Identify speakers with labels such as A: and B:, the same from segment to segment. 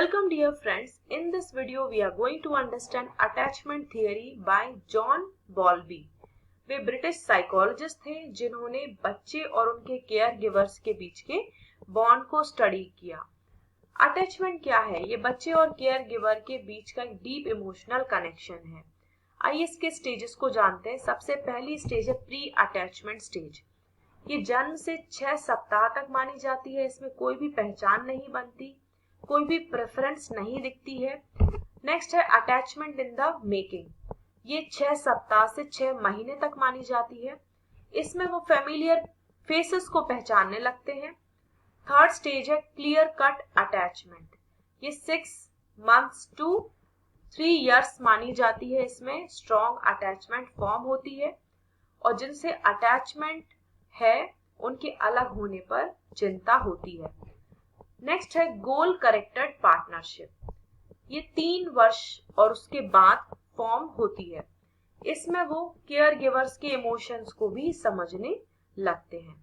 A: Welcome dear friends, in this video we are going to understand attachment theory by John Bowlby। Way British psychologist थे जिन्होंने बच्चे और उनके care givers के बीच के बॉन्ड को स्टडी किया। अटैचमेंट क्या है? ये बच्चे और केयर गिवर के बीच का एक डीप इमोशनल कनेक्शन है। आइए इसके स्टेजेस को जानते हैं। सबसे पहली स्टेज है प्री अटैचमेंट स्टेज। ये जन्म से 6 सप्ताह तक मानी जाती है। इसमें कोई भी पहचान नहीं बनती, कोई भी प्रेफरेंस नहीं दिखती है। नेक्स्ट है अटैचमेंट इन द मेकिंग। ये 6 सप्ताह से 6 महीने तक मानी जाती है। इसमें वो फेमिलियर फेसेस को पहचानने लगते हैं। थर्ड स्टेज है क्लियर कट अटैचमेंट। ये 6 मंथ्स टू 3 इयर्स मानी जाती है। इसमें स्ट्रॉन्ग अटैचमेंट फॉर्म होती है और जिनसे अटैचमेंट है उनके अलग होने पर चिंता होती है। नेक्स्ट है गोल करेक्टेड पार्टनरशिप। ये 3 वर्ष और उसके बाद फॉर्म होती है। इसमें वो केयर गिवर्स के इमोशंस को भी समझने लगते हैं।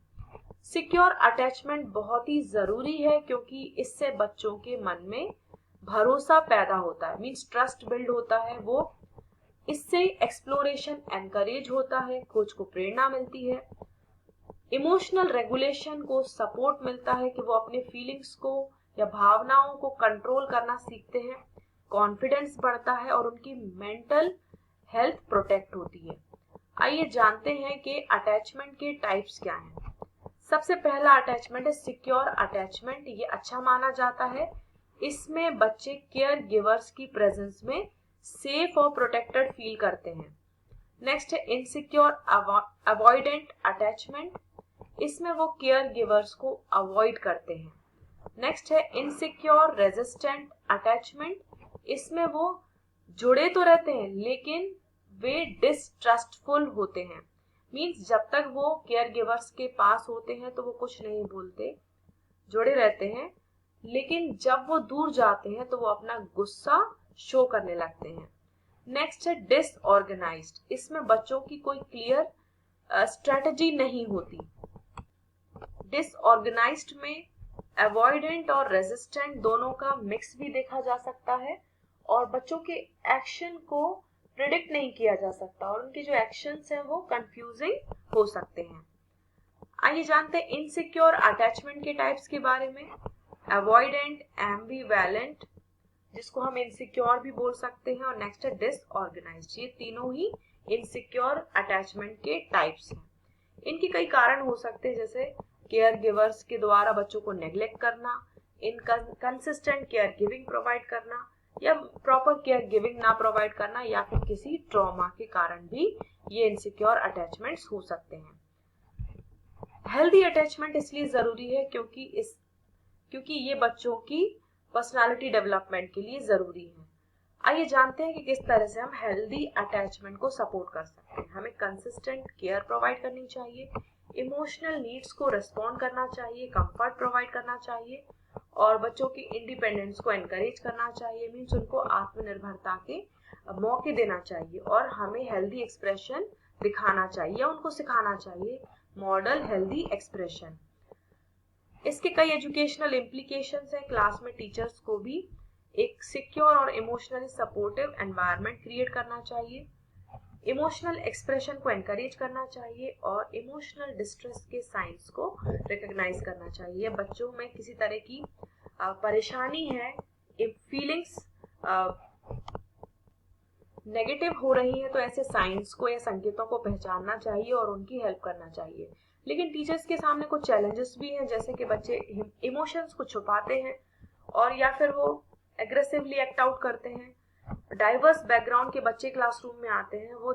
A: सिक्योर अटैचमेंट बहुत ही जरूरी है क्योंकि इससे बच्चों के मन में भरोसा पैदा होता है, मींस ट्रस्ट बिल्ड होता है। वो इससे एक्सप्लोरेशन एनकरेज होता है, खोज को प्रेरणा मिलती है, इमोशनल रेगुलेशन को सपोर्ट मिलता है कि वो अपने फीलिंग्स को या भावनाओं को कंट्रोल करना सीखते हैं, कॉन्फिडेंस बढ़ता है और उनकी मेंटल हेल्थ प्रोटेक्ट होती है। आइए जानते हैं कि अटैचमेंट के टाइप्स क्या हैं। सबसे पहला अटैचमेंट है सिक्योर अटैचमेंट। ये अच्छा माना जाता है। इसमें बच्चे केयर गिवर्स की प्रेजेंस में सेफ और प्रोटेक्टेड फील करते हैं। नेक्स्ट है इनसिक्योर अवॉइडेंट अटैचमेंट। इसमें वो केयर गिवर्स को अवॉइड करते हैं। नेक्स्ट है इनसिक्योर रेजिस्टेंट अटैचमेंट। इसमें वो जुड़े तो रहते हैं लेकिन वे डिसट्रस्टफुल होते हैं, मींस जब तक वो केयर गिवर्स के पास होते हैं तो वो कुछ नहीं बोलते, जुड़े रहते हैं, लेकिन जब वो दूर जाते हैं तो वो अपना गुस्सा शो करने लगते हैं। नेक्स्ट है डिसऑर्गेनाइज्ड। इसमें बच्चों की कोई क्लियर स्ट्रेटजी नहीं होती। डिसऑर्गेनाइज्ड में अवॉइडेंट और रेजिस्टेंट दोनों का मिक्स भी देखा जा सकता है और बच्चों के एक्शन को प्रिडिक्ट नहीं किया जा सकता और उनके जो एक्शंस हैं वो कंफ्यूजिंग हो सकते हैं। आइए जानते हैं इनसिक्योर अटैचमेंट के टाइप्स के बारे में। अवॉइडेंट, एम्बिवैलेंट, जिसको हम इनसिक्योर भी बोल सकते हैं, और नेक्स्ट है डिसऑर्गेनाइज्ड। ये तीनों ही इनसिक्योर अटैचमेंट के टाइप्स हैं। इनके कई कारण हो सकते हैं, जैसे केयर गिवर्स के द्वारा बच्चों को नेग्लेक्ट करना, इनकंसिस्टेंट केयर गिविंग प्रोवाइड करना, या प्रॉपर केयर गिविंग ना प्रोवाइड करना, या फिर किसी ट्रॉमा के कारण भी ये इनसिक्योर अटैचमेंट्स हो सकते हैं। हेल्दी अटैचमेंट इसलिए जरूरी है क्योंकि ये बच्चों की पर्सनालिटी डेवलपमेंट के लिए जरूरी है। आइए जानते हैं कि किस तरह से हम हेल्दी अटैचमेंट को सपोर्ट कर सकते हैं। हमें कंसिस्टेंट केयर प्रोवाइड करनी चाहिए, इमोशनल नीड्स को रिस्पॉन्ड करना चाहिए, कंफर्ट प्रोवाइड करना चाहिए और बच्चों की इंडिपेंडेंस को एनकरेज करना चाहिए, मीन्स उनको आत्मनिर्भरता के मौके देना चाहिए और हमें हेल्दी एक्सप्रेशन दिखाना चाहिए, उनको सिखाना चाहिए मॉडल हेल्दी एक्सप्रेशन। इसके कई एजुकेशनल इम्प्लीकेशंस हैं। क्लास में टीचर्स को भी एक सिक्योर और इमोशनली सपोर्टिव एनवायरनमेंट क्रिएट करना चाहिए, इमोशनल एक्सप्रेशन को एनकरेज करना चाहिए और इमोशनल डिस्ट्रेस के साइंस को रिकॉग्नाइज करना चाहिए। बच्चों में किसी तरह की परेशानी है, फीलिंग्स नेगेटिव हो रही है, तो ऐसे साइंस को या संकेतों को पहचानना चाहिए और उनकी हेल्प करना चाहिए। लेकिन टीचर्स के सामने कुछ चैलेंजेस भी हैं, जैसे कि बच्चे इमोशंस को छुपाते हैं और या फिर वो एग्रेसिवली एक्ट आउट करते हैं। डाइवर्स बैकग्राउंड के बच्चे क्लासरूम में आते हैं, वो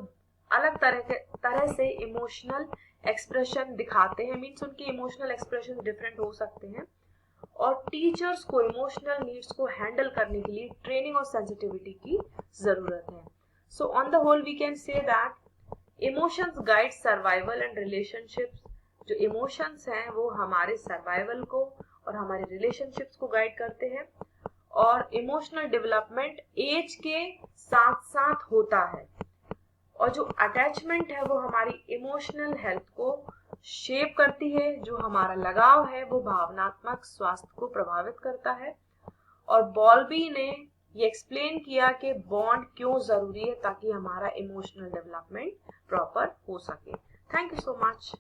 A: अलग तरह से इमोशनल एक्सप्रेशन दिखाते हैं, मींस उनके इमोशनल एक्सप्रेशन डिफरेंट हो सकते हैं और टीचर्स को इमोशनल नीड्स को हैंडल करने के लिए ट्रेनिंग और सेंसिटिविटी की जरूरत है। So on the whole we can say that emotions guide survival and relationships. जो इमोशंस हैं वो हमारे सर्वाइवल को और हमारे रिलेशनशिप्स को गाइड करते हैं और इमोशनल डेवलपमेंट एज के साथ साथ होता है और जो अटैचमेंट है वो हमारी इमोशनल हेल्थ को शेप करती है। जो हमारा लगाव है वो भावनात्मक स्वास्थ्य को प्रभावित करता है और बॉल्बी ने ये एक्सप्लेन किया कि बॉन्ड क्यों जरूरी है ताकि हमारा इमोशनल डेवलपमेंट प्रॉपर हो सके। Thank you so much.